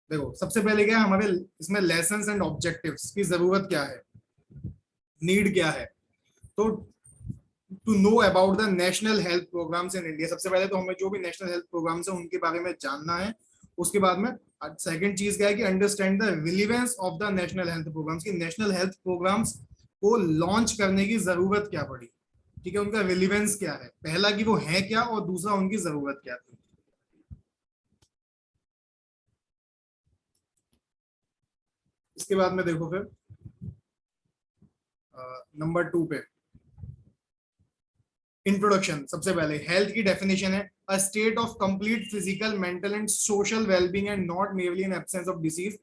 देखो सबसे पहले क्या है हमारे इसमें लेसन्स एंड ऑब्जेक्टिव्स की जरूरत क्या है, नीड क्या है। तो to know about the national health programs in India, सबसे पहले तो हमें जो भी नेशनल हेल्थ प्रोग्राम्स है उनके बारे में जानना है। उसके बाद में सेकंड चीज क्या है कि understand the relevance of the national health programs, की नेशनल हेल्थ प्रोग्राम्स को लॉन्च करने की जरूरत क्या पड़ी, ठीक है, उनका रिलीवेंस क्या है, पहला कि वो है क्या और दूसरा उनकी जरूरत क्या थी। इसके बाद में देखो फिर नंबर 2 पे इंट्रोडक्शन। सबसे पहले हेल्थ की डेफिनेशन है a state of complete physical mental and social wellbeing and not merely an absence of disease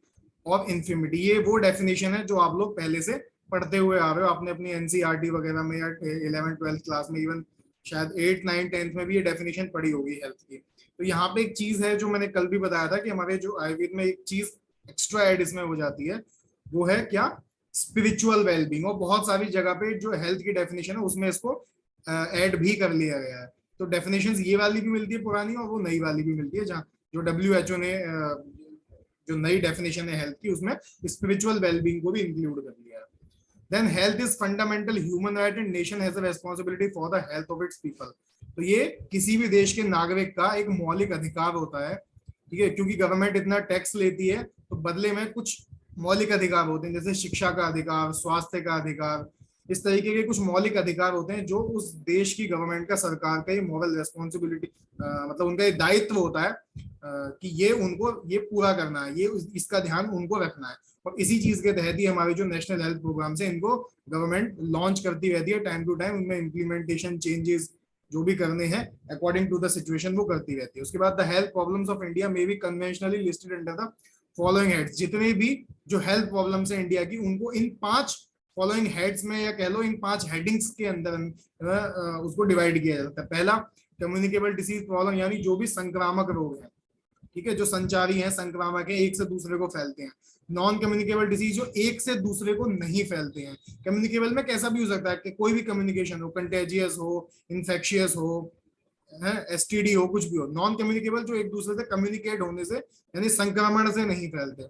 और इन्फिमिटी। ये वो डेफिनेशन है जो आप लोग पहले से पढ़ते हुए आ रहे हो, आपने अपनी एनसीईआरटी वगैरह में या 11th 12th क्लास में, इवन शायद 8th 9th 10th में भी ये डेफिनेशन पढ़ी होगी हेल्थ की। तो यहाँ पे एक चीज है जो मैंने कल भी बताया था कि हमारे जो आयुर्वेद में एक चीज एक्स्ट्रा एड इसमें हो जाती है, वो है क्या, स्पिरिचुअल वेलबींग। और बहुत सारी जगह पे जो हेल्थ की डेफिनेशन है उसमें इसको ऐड भी कर लिया गया है। तो डेफिनेशंस ये वाली भी मिलती है पुरानी और वो नई वाली भी मिलती है, जहाँ जो WHO ने जो नई डेफिनेशन है हेल्थ की उसमें स्पिरिचुअल वेलबींग को भी इंक्लूड कर लिया है। Then health is fundamental human right and nation has a responsibility for the health of its people. तो ये किसी भी देश के नागरिक का एक मौलिक अधिकार होता है, ठीक है, क्योंकि गवर्नमेंट इतना टैक्स लेती है तो बदले में कुछ मौलिक अधिकार होते हैं, जैसे शिक्षा का अधिकार, स्वास्थ्य का अधिकार, इस तरीके के कुछ मौलिक अधिकार होते हैं जो उस देश की गवर्नमेंट का, सरकार का ये मॉरल रेस्पॉन्सिबिलिटी, मतलब उनका ये दायित्व होता है कि ये उनको ये पूरा करना है, ये इसका ध्यान उनको रखना है। और इसी चीज के तहत ही हमारे जो नेशनल हेल्थ प्रोग्राम है इनको गवर्नमेंट लॉन्च करती रहती है टाइम टू टाइम, उनमें इम्प्लीमेंटेशन चेंजेस जो भी करने हैं अकॉर्डिंग टू द सिचुएशन वो करती रहती है। उसके बाद the health problems of India may be conventionally listed under the following heads. जितने भी जो हेल्थ प्रॉब्लम्स है इंडिया की उनको इन 5 फॉलोइंग हेड्स में या कह लो इन 5 हेडिंग्स के अंदर उसको डिवाइड किया जाता है। पहला कम्युनिकेबल डिसीज प्रॉब्लम, यानी जो भी संक्रामक रोग है, ठीक है, जो संचारी है, संक्रामक है, एक से दूसरे को फैलते हैं। नॉन कम्युनिकेबल डिसीज जो एक से दूसरे को नहीं फैलते हैं। कम्युनिकेबल में कैसा भी हो सकता है कि कोई भी कम्युनिकेशन हो, कंटेजियस हो, इन्फेक्शियस हो, STD हो, कुछ भी हो। नॉन कम्युनिकेबल जो एक दूसरे से कम्युनिकेट होने से यानी संक्रमण से नहीं फैलते।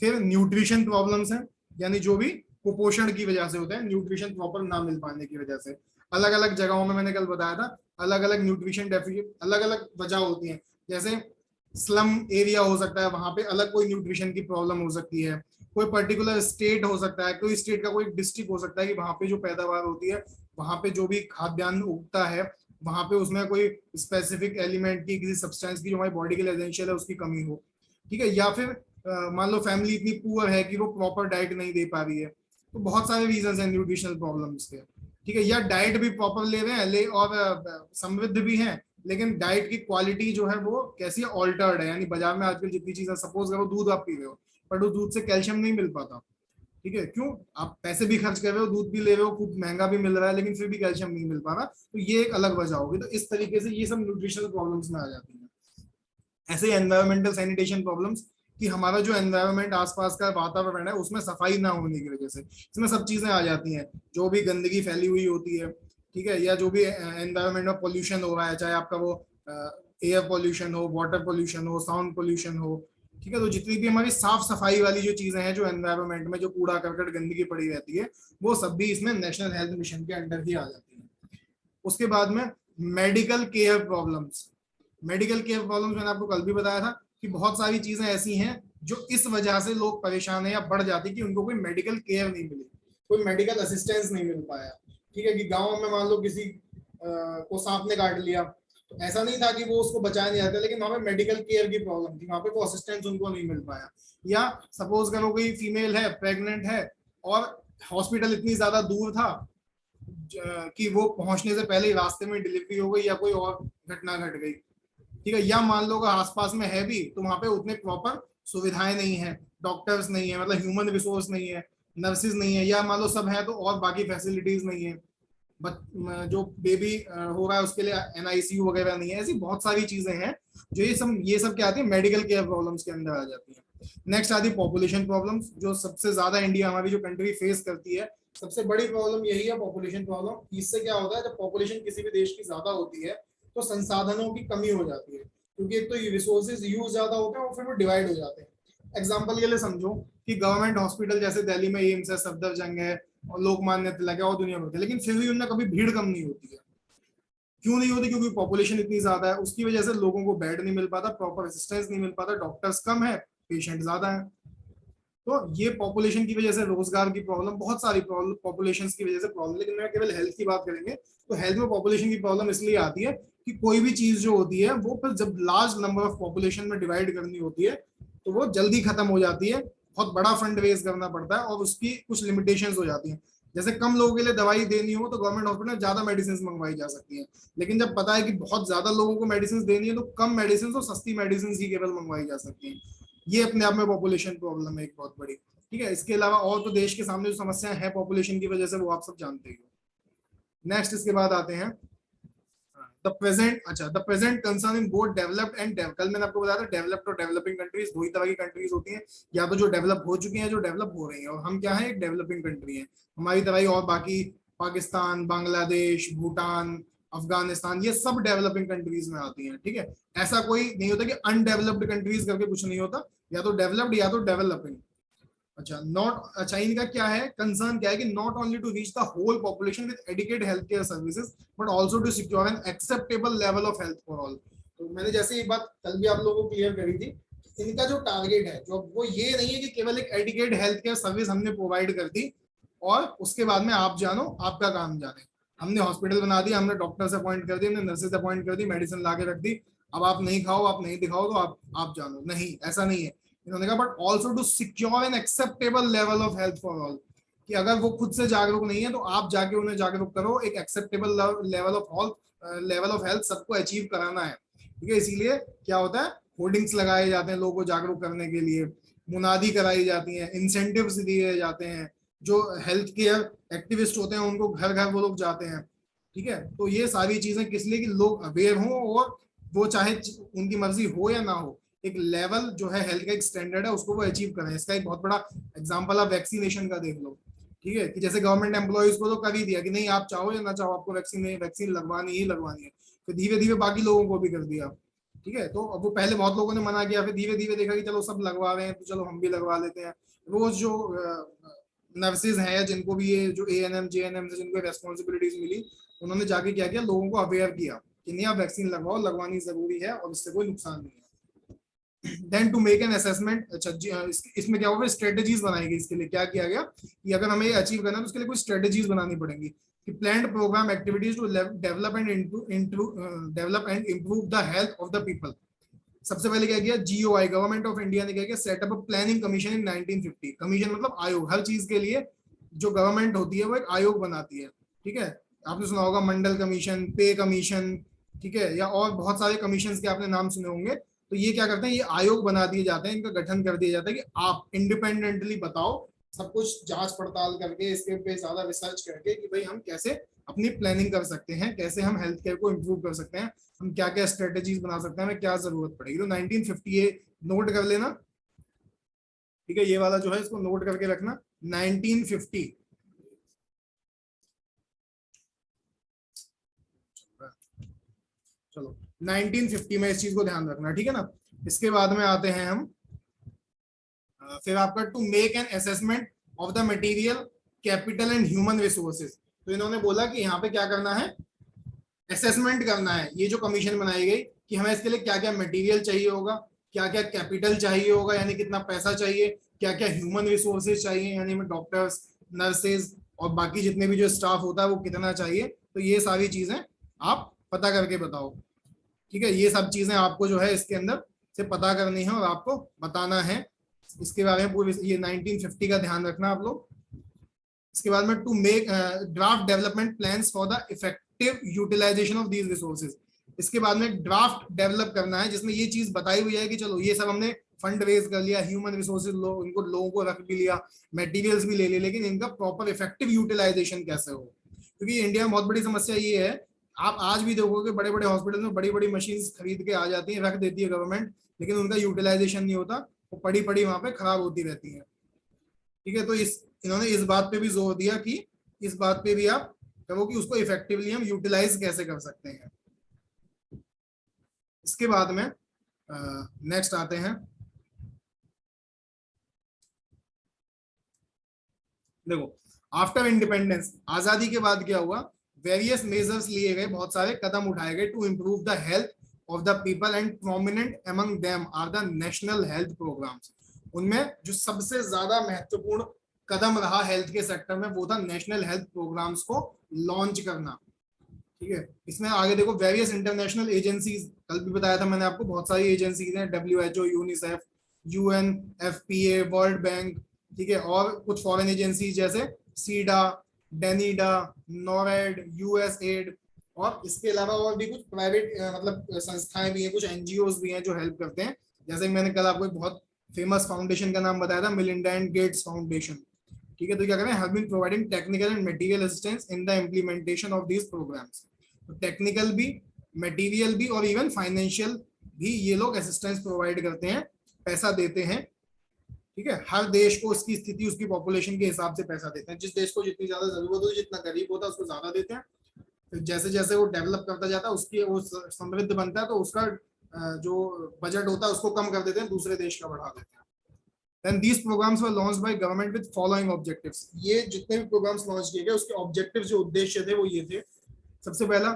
फिर न्यूट्रिशन प्रॉब्लम्स हैं, यानी जो भी कुपोषण की वजह से होता है, न्यूट्रिशन प्रॉपर ना मिल पाने की वजह से। अलग अलग जगहों में मैंने कल बताया था अलग अलग न्यूट्रिशन डेफिशिएंट अलग अलग वजह होती है। जैसे स्लम एरिया हो सकता है, वहां पे अलग कोई न्यूट्रिशन की प्रॉब्लम हो सकती है। कोई पर्टिकुलर स्टेट हो सकता है, कोई स्टेट का कोई डिस्ट्रिक्ट हो सकता है कि वहां पे जो पैदावार होती है, वहां पे जो भी खाद्यान्न उगता है, वहां पे उसमें कोई स्पेसिफिक एलिमेंट की, किसी सब्सटेंस की जो हमारी बॉडी के लिए एसेंशियल है उसकी कमी हो, ठीक है। या फिर मान लो फैमिली इतनी पुअर है कि वो प्रॉपर डाइट नहीं दे पा रही है, तो बहुत सारे रीजन है न्यूट्रिशनल प्रॉब्लम्स के, ठीक है। या डाइट भी प्रॉपर ले रहे हैं ले और समृद्ध भी हैं, लेकिन डाइट की क्वालिटी जो है वो कैसी है, ऑल्टर्ड है। यानी बाजार में आजकल जितनी चीजें, सपोज करो दूध आप पी रहे हो पर उस दूध से कैल्शियम नहीं मिल पाता, ठीक है, क्यों, आप पैसे भी खर्च कर रहे हो, दूध भी ले रहे हो, खूब महंगा भी मिल रहा है, लेकिन फिर भी कैल्शियम नहीं मिल पा रहा, तो ये एक अलग वजह होगी। तो इस तरीके से ये सब न्यूट्रिशनल प्रॉब्लम्स में आ जाती है। ऐसे एनवायरमेंटल सैनिटेशन प्रॉब्लम्स, कि हमारा जो एनवायरमेंट आसपास का वातावरण है उसमें सफाई ना होने की वजह से इसमें सब चीजें आ जाती हैं। जो भी गंदगी फैली हुई होती है, ठीक है, या जो भी एनवायरमेंट में पोल्यूशन हो रहा है, चाहे आपका वो एयर पोल्यूशन हो, वाटर पोल्यूशन हो, साउंड पोल्यूशन हो, ठीक है, तो जितनी भी हमारी साफ सफाई वाली जो चीजें हैं, जो एनवायरमेंट में जो कूड़ा करकट गंदगी पड़ी रहती है, वो सब भी इसमें नेशनल हेल्थ मिशन के अंडर ही आ जाती है। उसके बाद में medical care problems. Medical care problems मैंने आपको कल भी बताया था कि बहुत सारी चीजें ऐसी हैं जो इस वजह से लोग परेशान है या बढ़ जाती कि उनको कोई मेडिकल केयर नहीं मिली, कोई मेडिकल असिस्टेंस नहीं मिल पाया, ठीक है। कि गांव में मान लो किसी को सांप ने काट लिया, तो ऐसा नहीं था कि वो उसको बचाया नहीं जाता, लेकिन वहां पे मेडिकल केयर की प्रॉब्लम थी, वहां पे वो असिस्टेंस उनको नहीं मिल पाया। या सपोज करो कोई फीमेल है, प्रेग्नेंट है, और हॉस्पिटल इतनी ज्यादा दूर था कि वो पहुंचने से पहले ही रास्ते में डिलीवरी हो गई या कोई और घटना घट गई, ठीक है। या मान लो आसपास में है भी तो वहां पे उतने प्रॉपर सुविधाएं नहीं है, डॉक्टर्स नहीं है, मतलब ह्यूमन रिसोर्स नहीं है, नर्सेज नहीं है, या मान लो सब है तो और बाकी फैसिलिटीज नहीं है, जो बेबी हो रहा है उसके लिए NICU वगैरह नहीं है। ऐसी बहुत सारी चीजें हैं जो ये सब क्या आती है, मेडिकल केयर प्रॉब्लम्स के अंदर आ जाती है। नेक्स्ट आती है पॉपुलेशन प्रॉब्लम्स, जो सबसे ज्यादा इंडिया हमारी जो कंट्री फेस करती है, सबसे बड़ी प्रॉब्लम यही है पॉपुलेशन प्रॉब्लम। इससे क्या होता है, जब पॉपुलेशन किसी भी देश की ज्यादा होती है तो संसाधनों की कमी हो जाती है, क्योंकि एक तो रिसोर्सेज यूज ज्यादा होते हैं और फिर वो डिवाइड हो जाते हैं। एग्जाम्पल के लिए समझो कि गवर्नमेंट हॉस्पिटल जैसे दिल्ली में एम्स है, सफदरजंग है और लोकमान्य तिलक है और दुनिया भर के, लेकिन फिर भी उनमें कभी भीड़ कम नहीं होती है। क्यों नहीं होती? क्योंकि पॉपुलेशन इतनी ज्यादा है, उसकी वजह से लोगों को बेड नहीं मिल पाता, प्रॉपर असिस्टेंस नहीं मिल पाता, डॉक्टर्स कम है, पेशेंट ज्यादा है। तो ये पॉपुलेशन की वजह से रोजगार की प्रॉब्लम, बहुत सारी प्रॉब्लम पॉपुलेशन की वजह से प्रॉब्लम, लेकिन मैं केवल हेल्थ की बात करेंगे तो हेल्थ में पॉपुलेशन की प्रॉब्लम इसलिए आती है कि कोई भी चीज जो होती है वो फिर जब लार्ज नंबर ऑफ पॉपुलेशन में डिवाइड करनी होती है तो वो जल्दी खत्म हो जाती है, बहुत बड़ा फंड रेज करना पड़ता है और उसकी कुछ लिमिटेशन हो जाती है। जैसे कम लोगों के लिए दवाई देनी हो तो गवर्नमेंट हॉस्पिटल में ज्यादा मेडिसिन मंगवाई जा सकती है, लेकिन जब पता है कि बहुत ज्यादा लोगों को मेडिसिन देनी है तो कम मेडिसिन और सस्ती मेडिसिन ही केवल मंगवाई जा सकती है। ये अपने आप में पॉपुलेशन प्रॉब्लम है एक बहुत बड़ी। ठीक है, इसके अलावा और तो देश के सामने जो समस्याएं हैं पॉपुलेशन की वजह से वो आप सब जानते ही हो। नेक्स्ट इसके बाद आते हैं द प्रेजेंट। अच्छा, the present concern in both developed and कल मैंने आपको बताया था डेवलप्ड और डेवलपिंग कंट्रीज दो ही तरह की कंट्रीज होती हैं, या तो जो डेवलप हो चुकी हैं, जो डेवलप हो रही हैं, और हम क्या है, एक डेवलपिंग कंट्री है हमारी तरह ही। और बाकी पाकिस्तान, बांग्लादेश, भूटान, अफगानिस्तान, ये सब डेवलपिंग कंट्रीज में आती हैं। ठीक है, ऐसा कोई नहीं होता कि अनडेवलप्ड कंट्रीज करके कुछ नहीं होता, या तो डेवलप्ड या तो डेवलपिंग। अच्छा, नॉट, अच्छा इनका क्या है कंसर्न, क्या है कि not only to reach the whole population with adequate health care services but also to secure an acceptable level of health for all. तो मैंने जैसे ये बात कल भी आप लोगों को क्लियर करी थी, इनका जो टारगेट है जो वो ये नहीं है कि केवल एक एडिकेट हेल्थ केयर सर्विस हमने प्रोवाइड कर दी और उसके बाद में आप जानो आपका काम जाने। हमने हॉस्पिटल बना दिया, हमने डॉक्टर से अपॉइंट कर दिया, हमने नर्सेज अपॉइंट कर दी, मेडिसिन ला के रख दी, अब आप नहीं खाओ, आप नहीं दिखाओ तो आप जानो, नहीं ऐसा नहीं है। इन्होंने कहा but also to secure an acceptable level of health for all, कि अगर वो खुद से जागरूक नहीं है तो आप जाके उन्हें जागरूक करो, एक एक्सेप्टेबल लेवल ऑफ हेल्थ सबको अचीव कराना है। ठीक है, इसीलिए क्या होता है, होर्डिंग्स लगाए जाते हैं लोगों को जागरूक करने के लिए, मुनादी कराई जाती है, इंसेंटिव्स दिए जाते हैं, जो हेल्थ केयर एक्टिविस्ट होते हैं उनको घर घर वो लोग जाते हैं। ठीक है, तो ये सारी चीजें किस लिए, कि लोग अवेयर हों और वो चाहे उनकी मर्जी हो या ना हो, एक लेवल जो है हेल्थ का एक स्टैंडर्ड है उसको वो अचीव करें। इसका एक बहुत बड़ा एग्जांपल आप वैक्सीनेशन का देख लो। ठीक है, कि जैसे गवर्नमेंट एम्प्लॉयज को तो कर ही दिया कि नहीं आप चाहो या ना चाहो आपको वैक्सीन लगवानी ही लगवानी है, फिर धीरे धीरे बाकी लोगों को भी कर दिया। ठीक है, तो अब वो पहले बहुत लोगों ने मना किया, फिर धीरे धीरे देखा कि चलो सब लगवा रहे हैं तो चलो हम भी लगवा लेते हैं। रोज जो नर्सेज हैं जिनको भी ये जो ANM JNM से जिनको रेस्पॉन्सिबिलिटीज मिली, उन्होंने जाके क्या किया, लोगों को अवेयर किया कि नहीं आप वैक्सीन लगवाओ, लगवानी जरूरी है और इससे कोई नुकसान नहीं है। Then to make an assessment. अच्छा इसमें क्या होगा, स्ट्रेटेजीज बनाई गई। इसके लिए क्या किया गया कि अगर हमें अचीव करना है तो उसके लिए कुछ स्ट्रेटेजीज बनानी पड़ेंगी, कि planned program activities to develop and improve the health of the people. सबसे पहले क्या किया, GOI गवर्नमेंट ऑफ इंडिया ने क्या किया, setup a planning commission in 1950। Commission मतलब आयोग, हर चीज के लिए जो गवर्नमेंट होती है वो एक आयोग बनाती है। ठीक है, आपने सुना होगा मंडल कमीशन, पे कमीशन, ठीक है, या और बहुत सारे कमीशन के आपने नाम सुने होंगे। तो ये क्या करते हैं, ये आयोग बना दिए जाते हैं, इनका गठन कर दिया जाता है कि आप इंडिपेंडेंटली बताओ, सब कुछ जांच पड़ताल करके इसके पे ज्यादा रिसर्च करके कि भाई हम कैसे अपनी प्लानिंग कर सकते हैं, कैसे हम हेल्थ केयर को इम्प्रूव कर सकते हैं, हम क्या क्या स्ट्रेटेजीज बना सकते हैं, हमें क्या जरूरत पड़ेगी। तो 1958 नोट कर लेना। ठीक है, ये वाला जो है इसको नोट करके रखना, 1950। चलो 1950 में इस चीज को ध्यान रखना, ठीक है ना। इसके बाद में आते हैं हम, फिर आपका to make an assessment of the material, capital and human resources. तो इन्होंने बोला कि यहाँ पे क्या करना है, असेसमेंट करना है, ये जो कमीशन बनाई गई कि हमें इसके लिए क्या क्या मटेरियल चाहिए होगा, क्या क्या कैपिटल चाहिए होगा यानी कितना पैसा चाहिए, क्या क्या ह्यूमन रिसोर्सेज चाहिए यानी हमें डॉक्टर्स, नर्सेज और बाकी जितने भी जो स्टाफ होता है वो कितना चाहिए। तो ये सारी चीजें आप पता करके बताओ। ठीक है, ये सब चीजें आपको जो है इसके अंदर से पता करनी है और आपको बताना है इसके बारे में पूरी। ये 1950 का ध्यान रखना आप लोग। इसके बाद में to make draft development plans for the effective utilization of these resources. इसके बाद में ड्राफ्ट डेवलप करना है जिसमें ये चीज बताई हुई है कि चलो ये सब हमने फंड रेज कर लिया, ह्यूमन रिसोर्सेज इनको लोगों को रख भी लिया, मटेरियल्स भी ले लिए, लेकिन इनका प्रॉपर इफेक्टिव यूटिलाइजेशन कैसे हो। क्योंकि इंडिया में बहुत बड़ी समस्या ये है, आप आज भी देखोगे बड़े बड़े हॉस्पिटल में बड़ी बड़ी मशीन खरीद के आ जाती है, रख देती है गवर्नमेंट, लेकिन उनका यूटिलाइजेशन नहीं होता, वो पड़ी पड़ी वहां पे खराब होती रहती है। ठीक है, तो इन्होंने इस बात पे भी जोर दिया कि इस बात पे भी आप कहो कि उसको इफेक्टिवली हम यूटिलाइज कैसे कर सकते हैं। इसके बाद में नेक्स्ट आते हैं देखो आफ्टर इंडिपेंडेंस, आजादी के बाद क्या हुआ, वेरियस मेजर्स लिए गए, बहुत सारे कदम उठाए गए to improve the health of the people and prominent among them are the national health programs. उनमें जो सबसे ज्यादा महत्वपूर्ण कदम रहा हेल्थ के सेक्टर में वो था नेशनल हेल्थ प्रोग्राम्स को लॉन्च करना। ठीक है, इसमें आगे देखो वेरियस इंटरनेशनल एजेंसीज, कल भी बताया था मैंने आपको, बहुत सारी एजेंसीज हैं, WHO, UNICEF, UN, FPA, world bank, ठीक है, और कुछ फॉरेन एजेंसीज जैसे सीडा, डेनिडा, नॉरेड, यूएसएड, और इसके अलावा और भी कुछ प्राइवेट मतलब संस्थाएं भी हैं, कुछ एनजीओज भी हैं जो हेल्प करते हैं। जैसे मैंने कल आपको एक बहुत फेमस फाउंडेशन का नाम बताया था, मिलिंडा एंड गेट्स फाउंडेशन। ठीक है, तो क्या करें, have been providing technical and material assistance in the implementation of these programs. तो टेक्निकल भी, मटेरियल भी और इवन फाइनेंशियल भी ये लोग असिस्टेंस प्रोवाइड करते हैं, पैसा देते हैं। ठीक है, हर देश को उसकी स्थिति, उसकी पॉपुलेशन के हिसाब से पैसा देते हैं। जिस देश को जितनी ज्यादा जरूरत होती है, जितना गरीब होता है उसको ज्यादा देते हैं। फिर जैसे जैसे वो डेवलप करता जाता है, उसकी वो समृद्ध बनता है, तो उसका जो बजट होता है उसको कम कर देते हैं, दूसरे देश का बढ़ा देते हैं। Then these programs were launched by government with following objectives। ये जितने भी प्रोग्राम्स लॉन्च किए गए उसके ऑब्जेक्टिव्स, जो उद्देश्य थे वो ये थे। सबसे पहला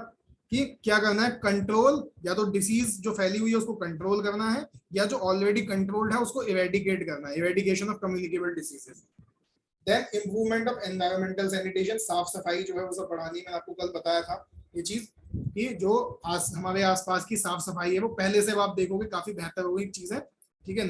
कि क्या करना है, कंट्रोल, या तो डिसीज जो फैली हुई है उसको कंट्रोल करना है, या जो ऑलरेडी कंट्रोल्ड है उसको इरेडिकेट करना है, eradication of communicable diseases. Then improvement of environmental sanitation, साफ सफाई जो है वो सब बढ़ानी। मैंने आपको कल बताया था ये चीज कि जो हमारे आसपास की साफ सफाई है वो पहले से आप देखोगे काफी बेहतर हो गई चीज है। ठीक है,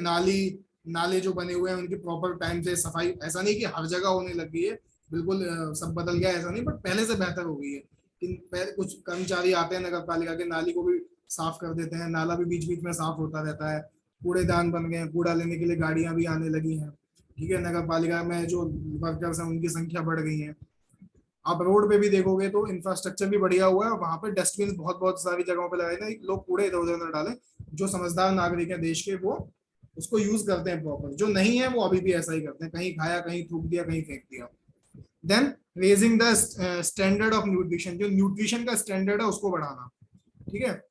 नाले जो बने हुए हैं उनकी प्रॉपर टाइम से सफाई, ऐसा नहीं कि हर जगह होने लग गई है, बिल्कुल सब बदल गया ऐसा नहीं, बट पहले से बेहतर हो गई है। पहले कुछ कर्मचारी आते हैं नगर पालिका के, नाली को भी साफ कर देते हैं, नाला भी बीच बीच में साफ होता रहता है, कूड़ेदान बन गए हैं, कूड़ा लेने के लिए गाड़ियां भी आने लगी हैं। ठीक है, नगर पालिका में जो वर्कर्स हैं उनकी संख्या बढ़ गई है। आप रोड पे भी देखोगे तो इंफ्रास्ट्रक्चर भी बढ़िया हुआ है, वहां पे डस्टबिन बहुत बहुत सारी जगहों पे लगाए थे, लोग कूड़े इधर उधर न डालें। जो समझदार नागरिक हैं देश के वो उसको यूज करते हैं प्रॉपर, जो नहीं है वो अभी भी ऐसा ही करते हैं, कहीं खाया, कहीं थूक दिया, कहीं फेंक दिया। Then raising the standard of nutrition, जो न्यूट्रिशन का स्टैंडर्ड है उसको बढ़ाना। ठीक है,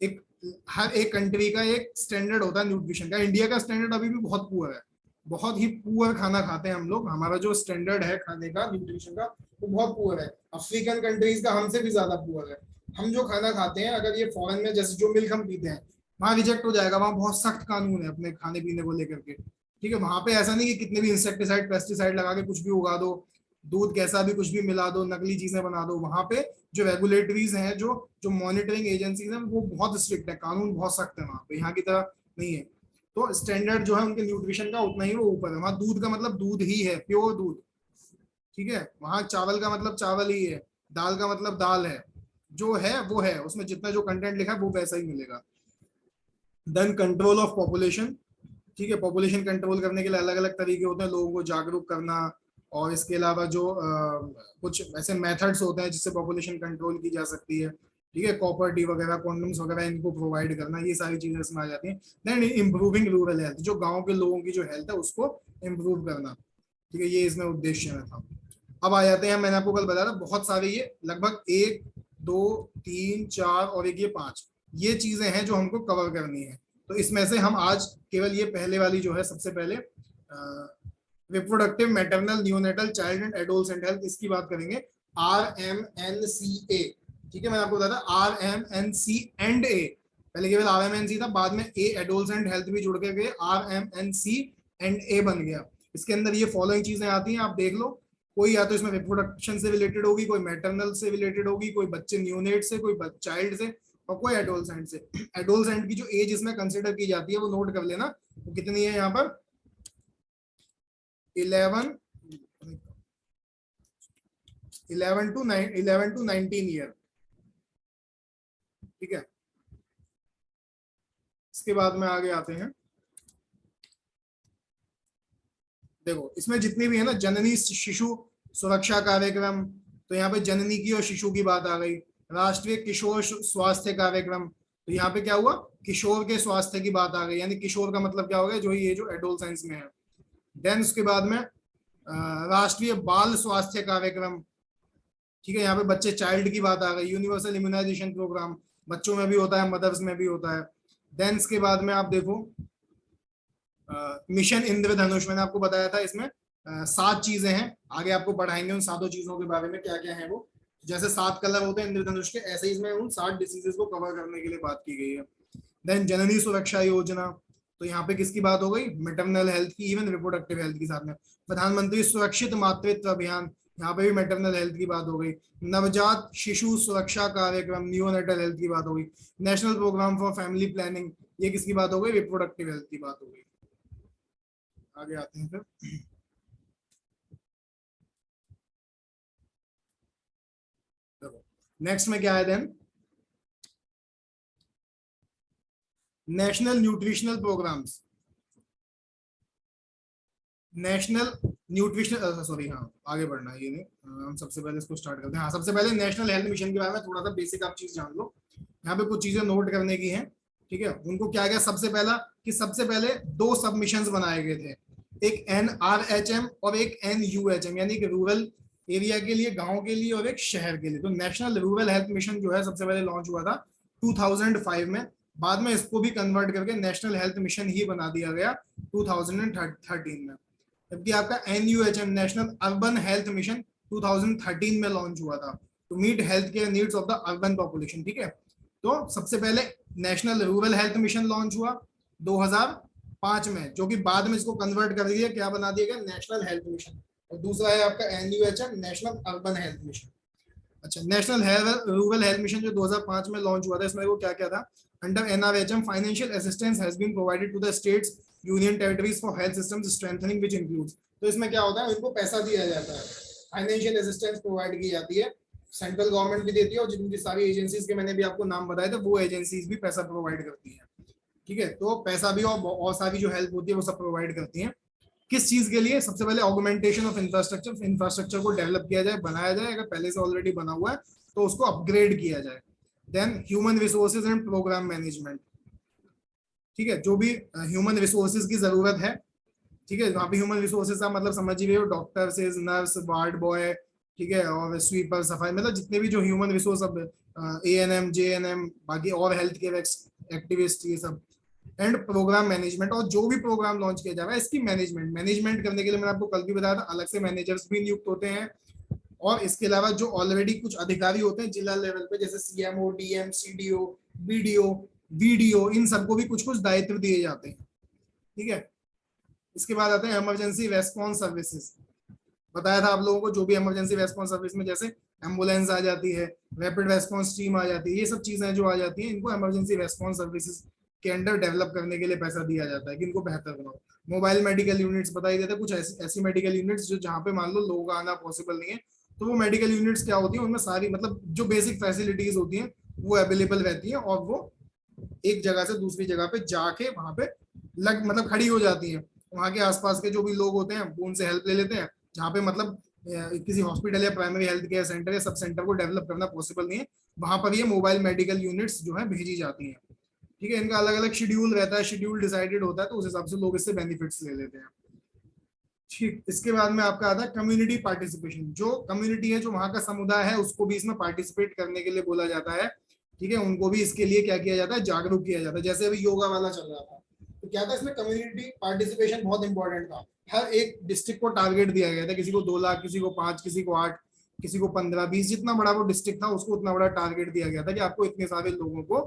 एक हर एक कंट्री का एक स्टैंडर्ड होता है न्यूट्रिशन का। इंडिया का स्टैंडर्ड अभी भी बहुत पुअर है, बहुत ही पुअर खाना खाते हैं हम लोग। हमारा जो स्टैंडर्ड है खाने का, न्यूट्रिशन का, वो बहुत पुअर है। अफ्रीकन कंट्रीज का हमसे भी ज्यादा पुअर है। हम जो खाना खाते हैं, अगर ये फॉरेन में जैसे जो मिल्क हम पीते हैं वहां रिजेक्ट हो जाएगा, वहां बहुत सख्त कानून है अपने खाने पीने को लेकर के। ठीक है, वहां पे ऐसा नहीं कि कितने भी इंसेक्टिसाइड पेस्टिसाइड लगा के कुछ भी उगा दो, दूध कैसा भी कुछ भी मिला दो, नकली चीजें बना दो। वहां पे जो रेगुलेटरीज हैं, जो जो मॉनिटरिंग एजेंसीज हैं, वो बहुत स्ट्रिक्ट है, कानून बहुत सख्त है वहां पे, यहाँ की तरह नहीं है। तो स्टैंडर्ड जो है उनके न्यूट्रिशन का उतना ही वो ऊपर है। वहां दूध का मतलब दूध ही है, प्योर दूध। ठीक है, वहां चावल का मतलब चावल ही है, दाल का मतलब दाल है, जो है वो है, उसमें जितना जो कंटेंट लिखा है वो वैसा ही मिलेगा। Then control of population. ठीक है, पॉपुलेशन कंट्रोल करने के लिए अलग अलग तरीके होते हैं, लोगों को जागरूक करना, और इसके अलावा जो कुछ ऐसे मेथड्स होते हैं जिससे पॉपुलेशन कंट्रोल की जा सकती है। ठीक है, कॉपर टी वगैरह, कॉन्डम्स वगैरह इनको प्रोवाइड करना, ये सारी चीजें इसमें आ जाती हैं। देन इम्प्रूविंग रूरल हेल्थ, जो गाँव के लोगों की जो हेल्थ है उसको इम्प्रूव करना। ठीक है, ये इसमें उद्देश्य में था। अब आ जाते हैं, मैंने आपको कल बताया था बहुत सारे, ये लगभग 1 2 3 4 और एक ये 5, ये चीजें हैं जो हमको कवर करनी है। तो इसमें से हम आज केवल ये पहले वाली जो है, सबसे पहले reproductive maternal neonatal child and adolescent health, इसकी बात करेंगे, RMNCA। ठीक है, मैंने आपको बताया था RMNC एंड A, पहले केवल RMNC था, बाद में A एडोलसेंट हेल्थ भी जुड़ के गए, RMNC एंड A बन गया। इसके अंदर ये फॉलोइंग चीजें आती हैं, आप देख लो। कोई या तो इसमें रिप्रोडक्शन से रिलेटेड होगी, कोई मैटरनल से रिलेटेड होगी, कोई बच्चे न्यूनेट से, कोई चाइल्ड से, और कोई एडोलसेंट से। एडोलसेंट की जो एज इसमें कंसिडर की जाती है वो नोट कर लेना, वो कितनी है यहाँ पर, 11 टू 19 ईयर। ठीक है, इसके बाद में आगे आते हैं। देखो इसमें जितनी भी है ना, जननी शिशु सुरक्षा कार्यक्रम, तो यहाँ पे जननी की और शिशु की बात आ गई। राष्ट्रीय किशोर स्वास्थ्य कार्यक्रम, तो यहाँ पे क्या हुआ, किशोर के स्वास्थ्य की बात आ गई, यानी किशोर का मतलब क्या हो गया, जो ये जो एडोलसेंस में है। देन उसके बाद में राष्ट्रीय बाल स्वास्थ्य कार्यक्रम। ठीक है, यहाँ पे बच्चे, चाइल्ड की बात आ गई। यूनिवर्सल इम्यूनाइजेशन प्रोग्राम, बच्चों में भी होता है, मदर्स में भी होता है। देन इसके बाद में आप देखो मिशन इंद्रधनुष, मैंने आपको बताया था इसमें 7 चीजें हैं, आगे आपको पढ़ाएंगे उन 7 चीजों के बारे में क्या क्या है वो। जैसे 7 कलर होते हैं इंद्रधनुष के, ऐसे ही इसमें उन 7 डिसीजेस को कवर करने के लिए बात की गई है। देन जननी सुरक्षा योजना, तो यहाँ पे किसकी बात हो गई, मैटरनल हेल्थ की, इवन रिप्रोडक्टिव हेल्थ के साथ में। प्रधानमंत्री सुरक्षित मातृत्व अभियान, यहाँ पे भी मैटरनल हेल्थ की बात हो गई। नवजात शिशु सुरक्षा कार्यक्रम, नियोनेटल हेल्थ की बात हो गई। National program for family planning, ये किसकी बात हो गई, रिप्रोडक्टिव हेल्थ की बात हो गई। आगे आते हैं फिर। नेक्स्ट में क्या है then, national nutritional programs, national nutritional, sorry हाँ आगे बढ़ना है ये नहीं, हम सबसे पहले इसको स्टार्ट करते हैं। हाँ सबसे पहले नेशनल हेल्थ मिशन के बारे में थोड़ा सा बेसिक आप चीज जान लो, यहाँ पे कुछ चीजें नोट करने की हैं, ठीक है। उनको क्या क्या, सबसे पहला कि सबसे पहले 2 सबमिशंस बनाए गए थे, एक NRHM और एक NUHM, यानी कि रूरल एरिया के लिए, गांव के लिए, और एक शहर के लिए। तो नेशनल रूरल हेल्थ मिशन जो है सबसे पहले लॉन्च हुआ था 2005 में, बाद में इसको भी कन्वर्ट करके नेशनल हेल्थ मिशन ही बना दिया गया 2013 में। जबकि आपका NUHM national urban health mission 2013 में लॉन्च हुआ था, to meet health care needs of the urban population, ठीक है। तो सबसे पहले national rural health mission launch हुआ 2005 में, जो कि बाद में इसको कन्वर्ट कर दिया, क्या बना दिया गया, नेशनल हेल्थ मिशन। और दूसरा है आपका NUHM national urban health mission. अच्छा, नेशनल रूरल हेल्थ मिशन जो 2005 में लॉन्च हुआ था, इसमें वो क्या क्या था, under NRHM financial assistance has been provided to the states union territories for health systems strengthening which includes, तो इसमें क्या होता है, इनको पैसा दिया जाता है, फाइनेंशियल असिस्टेंस प्रोवाइड की जाती है, सेंट्रल गवर्नमेंट भी देती है, और जितनी सारी एजेंसीज के मैंने भी आपको नाम बताए थे वो एजेंसीज भी पैसा प्रोवाइड करती है, ठीक है। तो पैसा भी और सारी जो हेल्प होती है वो सब प्रोवाइड करती है। किस चीज के लिए, सबसे पहले ऑगमेंटेशन ऑफ इंफ्रास्ट्रक्चर, इंफ्रास्ट्रक्चर को डेवलप किया जाए, बनाया जाए, अगर पहले से ऑलरेडी बना हुआ है तो उसको अपग्रेड किया जाए। Then human resources and program management, ठीक है, जो भी ह्यूमन रिसोर्सेज की जरूरत है, ठीक है, वहाँ पे ह्यूमन रिसोर्सेज का मतलब समझ ही रहे हो, डॉक्टर से नर्स, वार्ड बॉय, ठीक है, और स्वीपर, सफाई, मतलब जितने भी जो ह्यूमन रिसोर्स, अब ANM JNM, बाकी और हेल्थ केयर एक्टिविस्ट, ये सब, एंड प्रोग्राम मैनेजमेंट, और जो भी प्रोग्राम लॉन्च किया जा रहा है इसकी मैनेजमेंट करने के लिए मैंने आपको कल भी बताया था, अलग से मैनेजर्स भी नियुक्त होते हैं। और इसके अलावा जो ऑलरेडी कुछ अधिकारी होते हैं जिला लेवल पे, जैसे CMO DM CDO BDO VDO, इन सबको भी कुछ कुछ दायित्व दिए जाते हैं, ठीक है। इसके बाद आते हैं इमरजेंसी रेस्पॉन्स सर्विसेज, बताया था आप लोगों को, जो भी इमरजेंसी रेस्पॉन्स सर्विस में जैसे एम्बुलेंस आ जाती है, रैपिड रेस्पॉन्स टीम आ जाती है, ये सब चीजें जो आ जाती हैं, इनको इमरजेंसी रेस्पॉन्स सर्विसेज के अंडर डेवलप करने के लिए पैसा दिया जाता है कि इनको बेहतर बनाओ। मोबाइल मेडिकल यूनिट्स बताई देते हैं, कुछ ऐसी मेडिकल यूनिट्स जो जहाँ पे मान लो लोगों का आना पॉसिबल नहीं है, तो वो मेडिकल यूनिट्स क्या होती है, उनमें सारी मतलब जो बेसिक फैसिलिटीज होती हैं वो अवेलेबल रहती है, और वो एक जगह से दूसरी जगह पे जाके वहां पे मतलब खड़ी हो जाती है। वहाँ के आसपास के जो भी लोग होते हैं वो उनसे हेल्प ले लेते हैं, जहाँ पे मतलब किसी हॉस्पिटल या प्राइमरी हेल्थ केयर सेंटर या सब सेंटर को डेवलप करना पॉसिबल नहीं है, वहां पर ये मोबाइल मेडिकल यूनिट्स जो है भेजी जाती हैं, ठीक है। इनका अलग अलग शेड्यूल रहता है, शेड्यूल डिसाइडेड होता है, तो उस हिसाब से लोग इससे बेनिफिट्स ले लेते हैं, ठीक। इसके बाद में आपका आता है कम्युनिटी पार्टिसिपेशन, जो कम्युनिटी है, जो वहाँ का समुदाय है, उसको भी इसमें पार्टिसिपेट करने के लिए बोला जाता है, ठीक है। उनको भी इसके लिए क्या किया जाता है, जागरूक किया जाता है। जैसे अभी योगा वाला चल रहा था, तो क्या था इसमें, कम्युनिटी पार्टिसिपेशन बहुत इंपॉर्टेंट था। हर एक डिस्ट्रिक्ट को टारगेट दिया गया था, किसी को 2 लाख, किसी को 5, किसी को 8, किसी को 15, 20, जितना बड़ा वो डिस्ट्रिक्ट था उसको उतना बड़ा टारगेट दिया गया था कि आपको इतने सारे लोगों को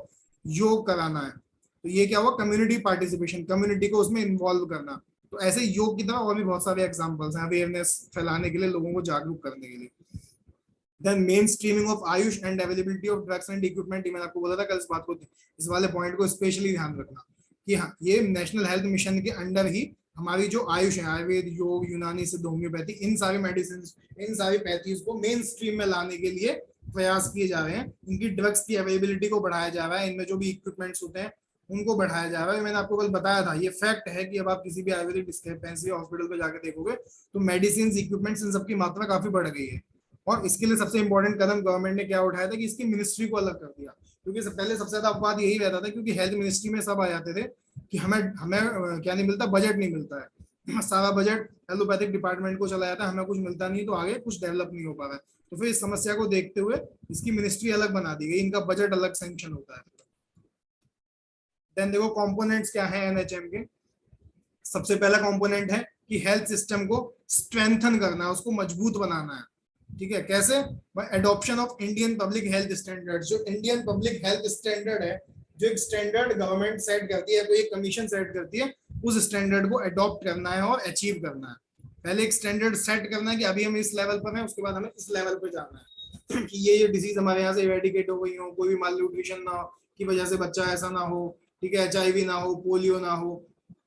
योग कराना है। तो ये क्या हुआ, कम्युनिटी पार्टिसिपेशन, कम्युनिटी को उसमें इन्वॉल्व करना। तो ऐसे योग की तरह और भी बहुत सारे एग्जांपल्स हैं अवेयरनेस फैलाने के लिए, लोगों को जागरूक करने के लिए। Then mainstreaming of AYUSH and availability of drugs and equipment, मैंने आपको बोला था कल, इस बात को, इस वाले पॉइंट को स्पेशली ध्यान रखना कि हाँ, ये नेशनल हेल्थ मिशन के अंडर ही हमारी जो आयुष है, आयुर्वेद, योग, यूनानी, सिद्ध, होम्योपैथी, इन सारी मेडिसिन, इन सारी पैथीज को मेन स्ट्रीम में लाने के लिए प्रयास किए जा रहे हैं। इनकी ड्रग्स की अवेलेबिलिटी को बढ़ाया जा रहा है, इनमें जो भी इक्विपमेंट्स होते हैं उनको बढ़ाया जा रहा है। मैंने आपको कल बताया था, ये फैक्ट है कि अब आप किसी भी आयुर्वेदिक डिस्पेंसरी हॉस्पिटल पे जाके देखोगे तो मेडिसिन, इक्विपमेंट्स, इन सबकी मात्रा काफी बढ़ गई है। और इसके लिए सबसे इंपॉर्टेंट कदम गवर्नमेंट ने क्या उठाया था कि इसकी मिनिस्ट्री को अलग कर दिया, क्योंकि पहले सबसे ज्यादा अपवाद यही रहता था, क्योंकि हेल्थ मिनिस्ट्री में सब आ जाते थे कि हमें हमें क्या नहीं मिलता, बजट नहीं मिलता है, सारा बजट एलोपैथिक डिपार्टमेंट को चला जाता है, हमें कुछ मिलता नहीं, तो आगे कुछ डेवलप नहीं हो पा रहा है। तो फिर इस समस्या को देखते हुए इसकी मिनिस्ट्री अलग बना दी गई, इनका बजट अलग सैंक्शन होता है। देन देखो कंपोनेंट्स क्या है NHM के। सबसे पहला कंपोनेंट है कि हेल्थ सिस्टम को स्ट्रेंथन करना है, उसको मजबूत बनाना है। ठीक है, कैसे? By adoption of Indian public health standard. जो इंडियन पब्लिक हेल्थ स्टैंडर्ड है, जो एक स्टैंडर्ड गवर्नमेंट सेट करती है, कोई एक कमीशन सेट करती है, उस स्टैंडर्ड को अडॉप्ट करना है और अचीव करना है। पहले एक स्टैंडर्ड सेट करना है कि अभी हम इस लेवल पर हैं, उसके बाद हमें इस लेवल पर जाना है कि ये डिजीज हमारे यहाँ से इरेडिकेट हो गई हो, कोई भी माल न्यूट्रिशन ना की वजह से बच्चा ऐसा ना हो, ठीक है, HIV ना हो, पोलियो ना हो,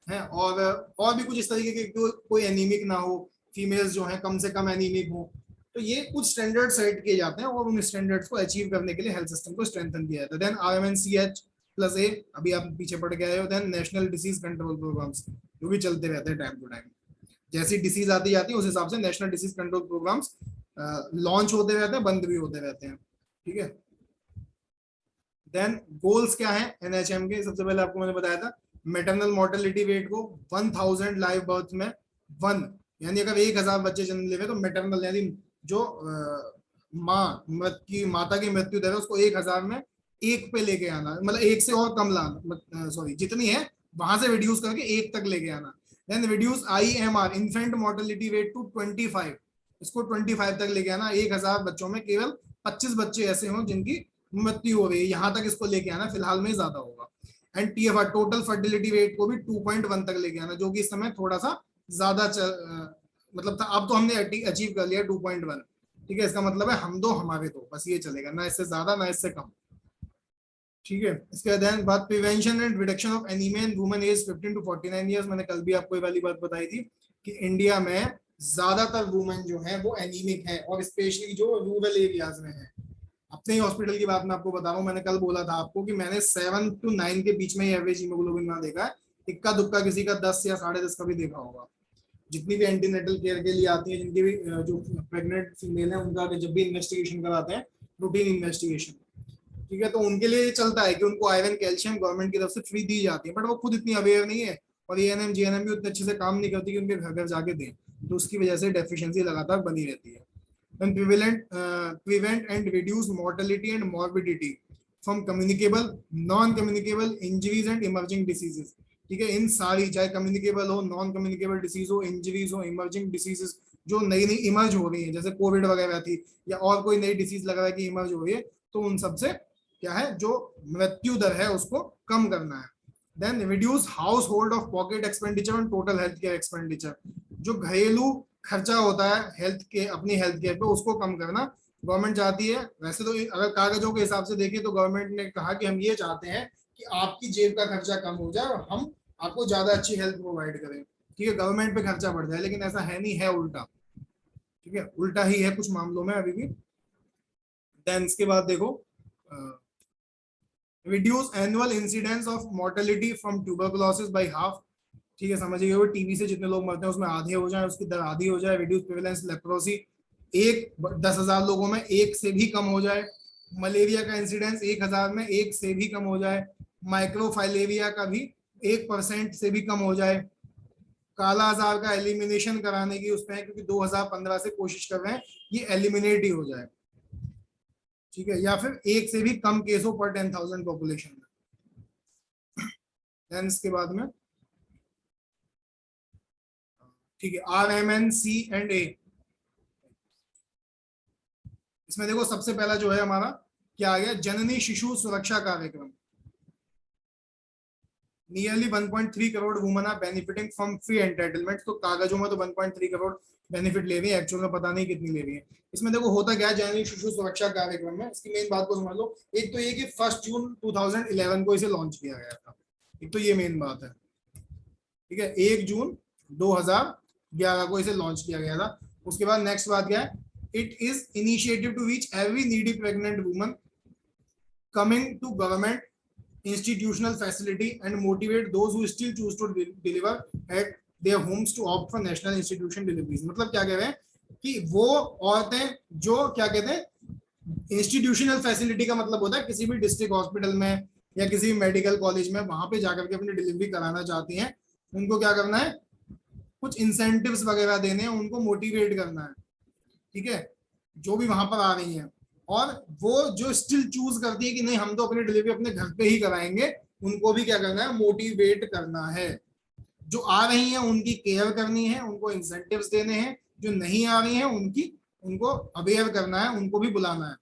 है, और भी कुछ इस तरीके के, कोई एनीमिक ना हो, फीमेल्स जो है कम से कम एनीमिक हो। तो ये कुछ स्टैंडर्ड सेट किए जाते हैं और उन स्टैंडर्ड्स को अचीव करने के लिए हेल्थ सिस्टम को स्ट्रेंथन किया जाता है। देन RMNCH+A, अभी आप पीछे पड़ गए हो। Then national disease control programs, जो भी चलते रहते हैं टाइम टू टाइम, जैसी डिसीज आती जाती है उस हिसाब से national disease control programs launch होते रहते हैं, बंद भी होते रहते हैं। ठीक है, देन गोल्स क्या है NHM के? सबसे पहले आपको मैंने बताया था मैटरनल मोर्टेलिटी रेट को 1000 लाइव बर्थ में 1, यानी अगर 1000 बच्चे जन्म ले तो मैटरनल यानी जो माता की मृत्यु दर है उसको 1000 में 1 पे लेके आना, मतलब 1 से और कम लाना, सॉरी जितनी है वहां से रिड्यूस करके 1 तक लेके आना। Then reduce IMR infant mortality rate to 25, इसको 25 तक लेके आना। 1000 बच्चों में केवल 25 बच्चे ऐसे हों जिनकी मृत्यु हो रही है, यहाँ तक इसको लेके आना, फिलहाल में ज्यादा होगा। And TFR total fertility rate को भी 2.1 तक लेके आना, जो कि इस समय थोड़ा सा ज्यादा मतलब था, अब तो हमने अचीव कर लिया 2.1। ठीक है, इसका मतलब है हम दो हमारे दो, बस ये चलेगा, ना इससे ज्यादा ना इससे कम। ठीक है, इसके बाद prevention and reduction of anaemia in women age 15 to 49 years. मैंने कल भी आपको ये वाली बात बताई थी कि इंडिया में ज्यादातर वुमेन जो है वो एनीमिक है, और स्पेशली जो रूरल एरियाज में है। अपने ही हॉस्पिटल की बात मैं आपको बता रहा हूँ, मैंने कल बोला था आपको कि मैंने 7 to 9 के बीच में एवरेज हीमोग्लोबिन ना देखा है, इक्का दुक्का किसी का 10 या 10.5 का भी देखा होगा। जितनी भी एंटीनेटल केयर के लिए आती है, जिनकी भी जो प्रेग्नेंट फीमेल है, उनका जब भी इन्वेस्टिगेशन कराते हैं, रूटीन इन्वेस्टिगेशन, ठीक है, तो उनके लिए चलता है कि उनको आयरन कैल्शियम गवर्नमेंट की तरफ से फ्री दी जाती है, बट वो खुद इतनी अवेयर नहीं है, और ANM GNM भी उतने अच्छे से काम नहीं करती कि उनके घर घर जाके दें, तो उसकी वजह से डेफिशिएंसी लगातार बनी रहती है। and prevent and reduce mortality and morbidity from communicable, non-communicable injuries and emerging diseases। ठीक है, इन सारी, चाहे कम्युनिकेबल हो, नॉन कम्युनिकेबल डिसीज हो, इंजरीज हो, इमर्जिंग डिसीजेस जो नई नई इमर्ज हो रही है, जैसे कोविड वगैरह थी, या और कोई नई डिसीज लगा है कि इमर्ज हो रही है, तो उन सबसे क्या है, जो मृत्यु दर है उसको कम करना है। Then reduce household of pocket expenditure and total health care expenditure. जो घरेलू खर्चा होता है हेल्थ के, अपनी हेल्थ केयर पे, उसको कम करना गवर्नमेंट चाहती है। वैसे तो अगर कागजों के हिसाब से देखें तो गवर्नमेंट ने कहा कि हम ये चाहते हैं कि आपकी जेब का खर्चा कम हो जाए और हम आपको ज्यादा अच्छी हेल्थ प्रोवाइड करें। ठीक है, गवर्नमेंट पे खर्चा बढ़ जाए, लेकिन ऐसा है नहीं, है उल्टा। ठीक है, उल्टा ही है कुछ मामलों में अभी भी। देन इसके बाद देखो, reduce annual incidence of mortality from tuberculosis by half. ठीक है, समझिए वो टीबी से जितने लोग मरते हैं उसमें आधे हो जाए, उसकी दर आधी हो जाए। रिड्यूस प्रिवेलेंस लेप्रोसी, एक 10,000 लोगों में एक से भी कम हो जाए। मलेरिया का इंसिडेंस 1000 में एक से भी कम हो जाए। माइक्रोफाइलेरिया का भी 1% से भी कम हो जाए। काला आजार का एलिमिनेशन कराने की उसमें है, क्योंकि 2015 से कोशिश कर रहे हैं ये एलिमिनेट ही हो जाए। ठीक है, या फिर एक से भी कम केस हो पर 10,000 पॉपुलेशन में। देन इसके बाद में ठीक है, RMNCA, इसमें देखो सबसे पहला जो है हमारा क्या आ गया, जननी शिशु सुरक्षा कार्यक्रम। Nearly 1.3 crore women are benefiting from free entitlement. तो कागजों में तो 1.3 करोड़ बेनिफिट ले रही है, एक्चुअल में पता नहीं कितनी ले रही है। इसमें देखो होता क्या है जननी शिशु सुरक्षा कार्यक्रम में, इसकी मेन बात को समझ लो। एक तो ये कि 1 जून 2011 को इसे लॉन्च किया गया था, एक तो ये मेन बात है। ठीक है, 1 जून 2011 को इसे लॉन्च किया गया था। उसके बाद नेक्स्ट बात क्या है, it is initiative to reach every needy pregnant woman coming to government institutional facility and motivate those who still choose to deliver at their homes to opt for national institution deliveries। मतलब क्या कह रहे हैं कि वो औरतें जो क्या कहते हैं इंस्टीट्यूशनल फैसिलिटी का मतलब होता है किसी भी डिस्ट्रिक्ट हॉस्पिटल में या किसी भी मेडिकल कॉलेज में वहां पे जाकर के अपनी डिलीवरी कराना चाहती हैं, उनको क्या करना है, कुछ इंसेंटिव्स वगैरह देने हैं, उनको मोटिवेट करना है। ठीक है, जो भी वहां पर आ रही हैं, और वो जो स्टिल चूज करती है कि नहीं हम तो अपनी डिलीवरी अपने घर पे ही कराएंगे, उनको भी क्या करना है, मोटिवेट करना है। जो आ रही हैं उनकी केयर करनी है, उनको इंसेंटिव्स देने हैं, जो नहीं आ रही हैं उनकी उनको अवेयर करना है, उनको भी बुलाना है,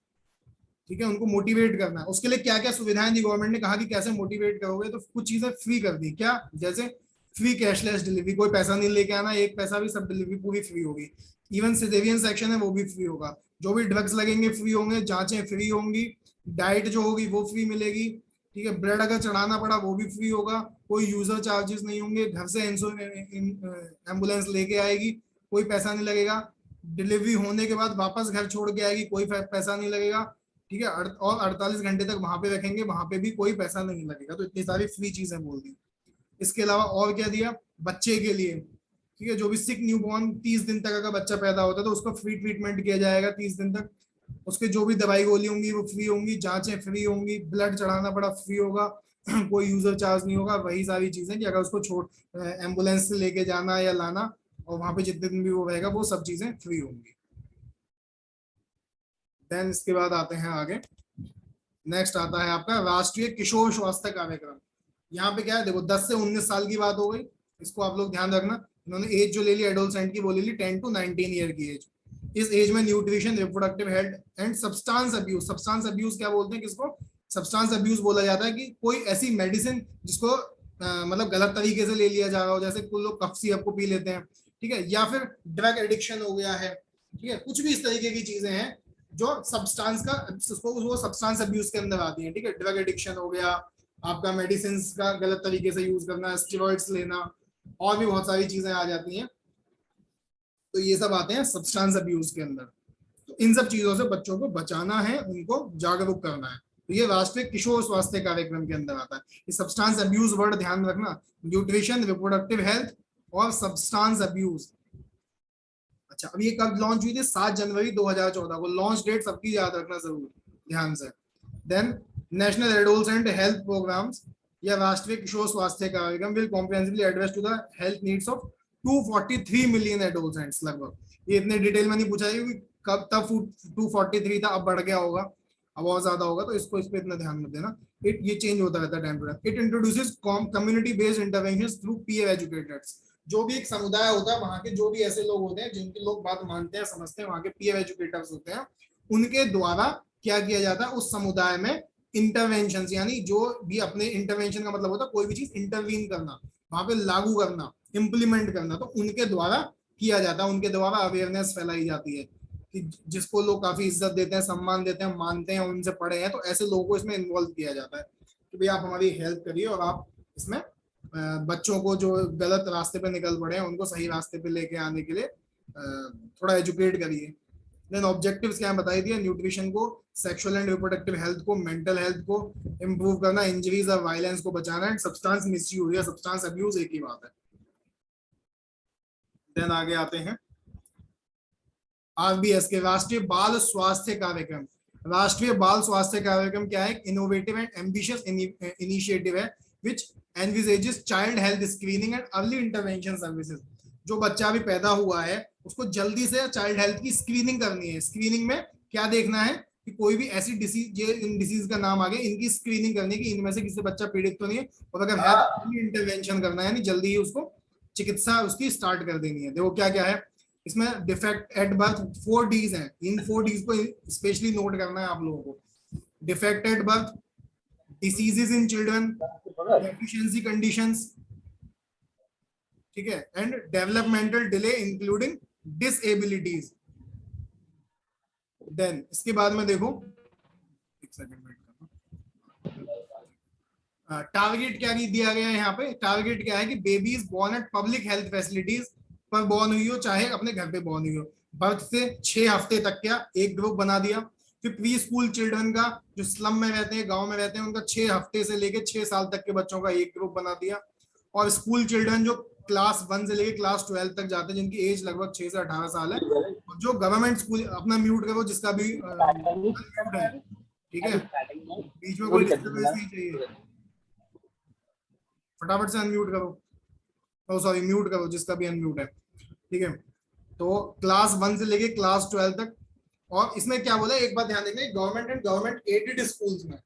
ठीक है, उनको मोटिवेट करना है। उसके लिए क्या क्या सुविधाएं दी गवर्नमेंट ने, कहा कि कैसे मोटिवेट करोगे, तो कुछ चीजें फ्री कर दी, क्या, जैसे फ्री कैशलेस डिलीवरी, कोई पैसा नहीं लेके आना, एक पैसा भी, सब डिलीवरी पूरी फ्री होगी। इवन सिजेरियन सेक्शन है वो भी फ्री होगा, जो भी ड्रग्स लगेंगे फ्री होंगे, जांचें फ्री होंगी, डाइट जो होगी वो फ्री मिलेगी, ठीक है, ब्लड अगर चढ़ाना पड़ा वो भी फ्री होगा, कोई यूजर चार्जेस नहीं होंगे, घर से एम्बुलेंस लेके आएगी, कोई पैसा नहीं लगेगा, डिलीवरी होने के बाद वापस घर छोड़ के आएगी, कोई पैसा नहीं लगेगा, ठीक है, और 48 घंटे तक वहां पे रखेंगे, वहां पे भी कोई पैसा नहीं लगेगा। तो इतनी सारी फ्री चीजें बोल दी। इसके अलावा और क्या दिया, बच्चे के लिए, ठीक है, जो भी सिक न्यूबॉर्न 30 दिन तक अगर बच्चा पैदा होता है तो उसको फ्री ट्रीटमेंट किया जाएगा 30 दिन तक, उसके जो भी दवाई गोली होंगी वो फ्री होंगी, जांचें फ्री होंगी, ब्लड चढ़ाना पड़ा फ्री होगा, कोई यूजर चार्ज नहीं होगा। वही सारी चीजें कि अगर उसको छोड़ एम्बुलेंस से लेके जाना या लाना, और वहां पे जितने दिन भी वो रहेगा वो सब चीजें फ्री होंगी। देन इसके बाद आते हैं आगे, नेक्स्ट आता है आपका राष्ट्रीय किशोर स्वास्थ्य कार्यक्रम। यहाँ पे क्या है, देखो 10 से 19 साल की बात हो गई, इसको आप लोग ध्यान रखना। इन्होंने एज जो ले ली एडोलसेंट की वो ले ली 10 to 19 ईयर की एज। इस एज में nutrition, reproductive health and substance abuse, substance abuse क्या बोलते हैं किसको, सब्सटेंस अब्यूज बोला जाता है कि कोई ऐसी मेडिसिन जिसको मतलब गलत तरीके से ले लिया जा रहा हो, जैसे कुछ लोग कफ सिरप को पी लेते हैं, ठीक है, या फिर ड्रग एडिक्शन हो गया है, ठीक है, कुछ भी इस तरीके की चीजें हैं जो सब्सटेंस का, वो सब्सटेंस अब्यूज के अंदर आती है, ठीक है, ड्रग एडिक्शन हो गया, आपका मेडिसिन का गलत तरीके से यूज करना, स्टेरॉइड्स लेना, और भी बहुत सारी चीजें आ जाती हैं, तो ये सब आते हैं सब्सटेंस अब्यूज के अंदर। तो इन सब चीजों से बच्चों को बचाना है, उनको जागरूक करना है, तो ये राष्ट्रीय किशोर स्वास्थ्य कार्यक्रम के अंदर आता है। ये सब्सटेंस अब्यूज वर्ड ध्यान रखना, न्यूट्रिशन, रिप्रोडक्टिव हेल्थ और सब्सटेंस अब्यूज। अच्छा, अब ये कब लॉन्च हुई थी, 7 जनवरी 2014 को, लॉन्च डेट सबकी याद रखना जरूर ध्यान से। Then national adolescent health programs या राष्ट्रीय किशोर स्वास्थ्य कार्यक्रम will comprehensively address to the health needs of 243 million adolescents लगभग। ये इतने डिटेल में नहीं पूछा है कि कब तक 243 था, अब बढ़ गया होगा, अब और ज्यादा होगा, तो इसको इस पे इतना ध्यान मत देना, ये चेंज होता रहता है time to time. It introduces community based interventions through peer educators. जो भी एक समुदाय होता है, वहां के जो भी ऐसे लोग होते हैं जिनके लोग बात मानते हैं समझते हैं, वहां के पीयर एजुकेटर्स होते हैं, उनके द्वारा क्या किया जाता है उस समुदाय में, इंटरवेंशन, यानी जो भी अपने, इंटरवेंशन का मतलब होता है कोई भी चीज इंटरवीन करना, वहां पे लागू करना, इम्प्लीमेंट करना, तो उनके द्वारा किया जाता है, उनके द्वारा अवेयरनेस फैलाई जाती है कि जिसको लोग काफी इज्जत देते हैं, सम्मान देते हैं, मानते हैं, उनसे पढ़े हैं, तो ऐसे लोगों को इसमें इन्वॉल्व किया जाता है कि भाई आप हमारी हेल्प करिए, और आप इसमें बच्चों को जो गलत रास्ते पे निकल पड़े हैं उनको सही रास्ते पे लेके आने के लिए थोड़ा एजुकेट करिए। देन ऑब्जेक्टिव्स क्या बताई दिया, न्यूट्रिशन को, सेक्सुअल एंड रिप्रोडक्टिव हेल्थ को, मेंटल हेल्थ को इंप्रूव करना, इंजरीज और वायलेंस को बचाना, एंड सब्सटेंस मिसयूज या सब्सटेंस अब्यूज एक ही बात है। देन आगे आते हैं आरबीएस के, राष्ट्रीय बाल स्वास्थ्य कार्यक्रम। राष्ट्रीय बाल स्वास्थ्य कार्यक्रम क्या है, इनोवेटिव एंड एम्बिशियस इनिशिएटिव है which envisages child health screening and early intervention services. जो बच्चा भी पैदा हुआ है उसको जल्दी से चाइल्ड हेल्थ की स्क्रीनिंग करनी है। स्क्रीनिंग में क्या देखना है कि कोई भी ऐसी डिसीज, ये इन डिसीज का नाम आ गया, इनकी स्क्रीनिंग करनी है कि इनमें से किसी बच्चा पीड़ित तो नहीं है, और अगर है तो इंटरवेंशन करना है, यानी जल्दी ही उसको चिकित्सा उसकी स्टार्ट कर देनी है। देखो क्या क्या है इसमें, डिफेक्ट एट बर्थ, 4 डीज हैं, इन 4 डीज को स्पेशली नोट करना है आप लोगों को। Defect at birth, diseases in children, deficiency conditions, ठीक है, and developmental delay including disabilities. Then इसके बाद में देखो, एक सेकंड वेट करना, टारगेट क्या दिया गया है यहाँ पे, टारगेट क्या है कि babies born at public health facilities पर बोर्न हुई हो, चाहे अपने घर पे बोर्न हुई हो, बर्थ से 6 हफ्ते तक क्या एक ग्रुप बना दिया। फिर प्री स्कूल चिल्ड्रन का, जो स्लम में रहते हैं, गांव में रहते हैं, उनका 6 हफ्ते से लेके 6 साल तक के बच्चों का एक ग्रुप बना दिया। और स्कूल चिल्ड्रन जो क्लास 1 से लेके क्लास 12 तक जाते हैं, जिनकी एज लगभग 6 से 18 साल है, जो गवर्नमेंट स्कूल, अपना म्यूट करो जिसका भी है, ठीक है, बीच में कोई डिस्टर्बेंस नहीं चाहिए, फटाफट से अनम्यूट करो, सॉरी म्यूट करो जिसका भी अनम्यूट है, ठीक है। तो क्लास 1 से लेके क्लास 12 तक। और इसमें क्या बोला, एक बात ध्यान देना, government and government aided schools में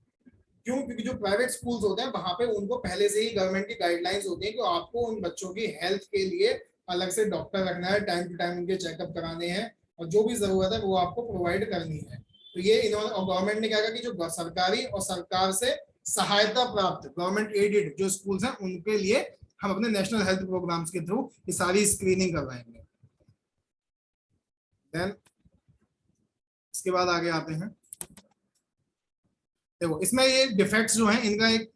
क्यों? क्योंकि जो प्राइवेट स्कूल्स होते हैं वहां पे उनको पहले से ही गवर्नमेंट की गाइडलाइंस होती है कि आपको उन बच्चों की हेल्थ के लिए अलग से डॉक्टर रखना है, टाइम टू टाइम उनके चेकअप कराने हैं, और जो भी जरूरत है वो आपको प्रोवाइड करनी है। तो ये इन्होंने, और गवर्नमेंट ने क्या कहा कि जो सरकारी और सरकार से सहायता प्राप्त गवर्नमेंट एडेड जो स्कूल्स हैं उनके लिए हम अपने नेशनल हेल्थ प्रोग्राम्स के थ्रू ये सारी स्क्रीनिंग करवाएंगे। देन इसके बाद आगे आते हैं। देखो इसमें ये डिफेक्ट्स जो हैं इनका एक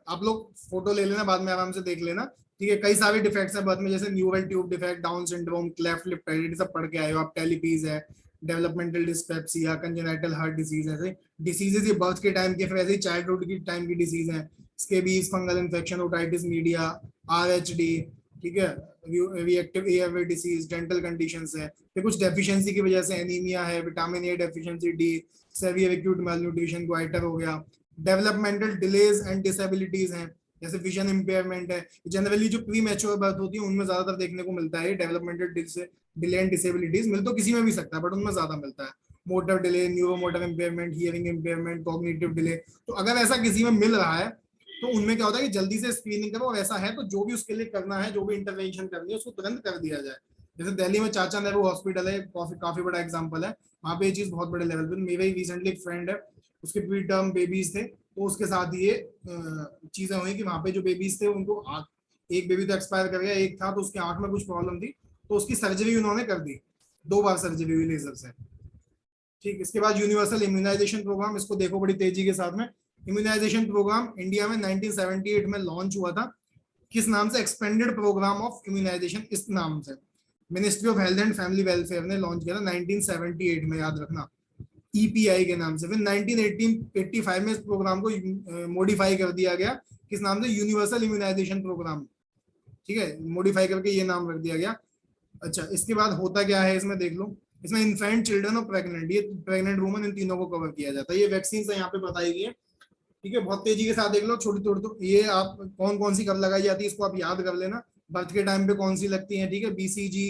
आप लोग फोटो ले लेना, बाद में आराम से देख लेना, ठीक है। कई सारे डिफेक्ट्स हैं बर्थ में, जैसे neural tube defect, Down syndrome, cleft lip paralysis, सब पढ़ के आए हो आप। टेलीपीज है, developmental dyspepsia, congenital heart disease, ऐसे डिसीजेज ये बर्थ के टाइम के, फिर ऐसे ही चाइल्डहुड की टाइम की डिसीज है। Scabies, fungal infection, otitis media, RHD, ठीक है, reactive airway disease, dental conditions है, फिर कुछ डेफिशिएंसी की वजह से एनीमिया है, vitamin A deficiency, D, severe acute malnutrition, goitre हो गया। डेवलपमेंटल डिलेज एंड डिसेबिलिटीज हैं, जैसे विजन इंपेयरमेंट है। जनरली जो प्री मैच्योर बर्थ होती है उनमें ज्यादातर देखने को मिलता है डेवलपमेंटल डिले एंड डिसेबिलिटीज। मिल तो किसी में भी सकता है बट उनमें ज्यादा मिलता है। Motor delay, neuro motor impairment, hearing impairment, cognitive delay. तो अगर ऐसा किसी में मिल रहा है तो उनमें क्या होता है कि जल्दी से स्क्रीनिंग करो, और ऐसा है तो जो भी उसके लिए करना है, जो भी इंटरवेंशन करनी है उसको तुरंत कर दिया जाए। जैसे दिल्ली में चाचा नेहरू हॉस्पिटल है, काफी बड़ा एग्जांपल है, वहाँ पे ये चीज बहुत बड़े लेवल पे। मेरे ही रिसेंटली एक फ्रेंड है, उसके प्री टर्म बेबीज थे, तो उसके साथ ये चीजें हुई कि वहाँ पे जो बेबीज थे उनको एक बेबी तो एक्सपायर कर गया, एक था तो उसकी आंख में कुछ प्रॉब्लम थी, तो उसकी सर्जरी उन्होंने कर दी, 2 बार सर्जरी हुई लेजर से। ठीक, इसके बाद यूनिवर्सल इम्यूनाइजेशन प्रोग्राम, इसको देखो बड़ी तेजी के साथ में। इम्यूनाइजेशन प्रोग्राम इंडिया में 1978 में लॉन्च हुआ था। किस नाम से? एक्सपेंडेड प्रोग्राम ऑफ इम्यूनाइजेशन, इस नाम से ministry of health and family welfare ने लॉन्च किया था 1978 में, याद रखना, ईपीआई के नाम से। फिर 1985 में इस प्रोग्राम को मॉडिफाई कर दिया गया, किस नाम से? यूनिवर्सल इम्यूनाइजेशन प्रोग्राम, ठीक है, मॉडिफाई करके ये नाम रख दिया गया। अच्छा, इसके बाद होता क्या है इसमें देख लो। इसमें इन्फेंट, चिल्ड्रन और प्रेग्नेंट, ये प्रेग्नेंट वुमन, इन तीनों को कवर किया जाता है। ये वैक्सीन यहाँ पे बताई गई है, ठीक है। बहुत तेजी के साथ देख लो, छोटी छोटी, तो ये आप कौन कौन सी कब लगाई जाती है इसको आप याद कर लेना। बर्थ के टाइम पे कौन सी लगती है, ठीक है, बीसीजी,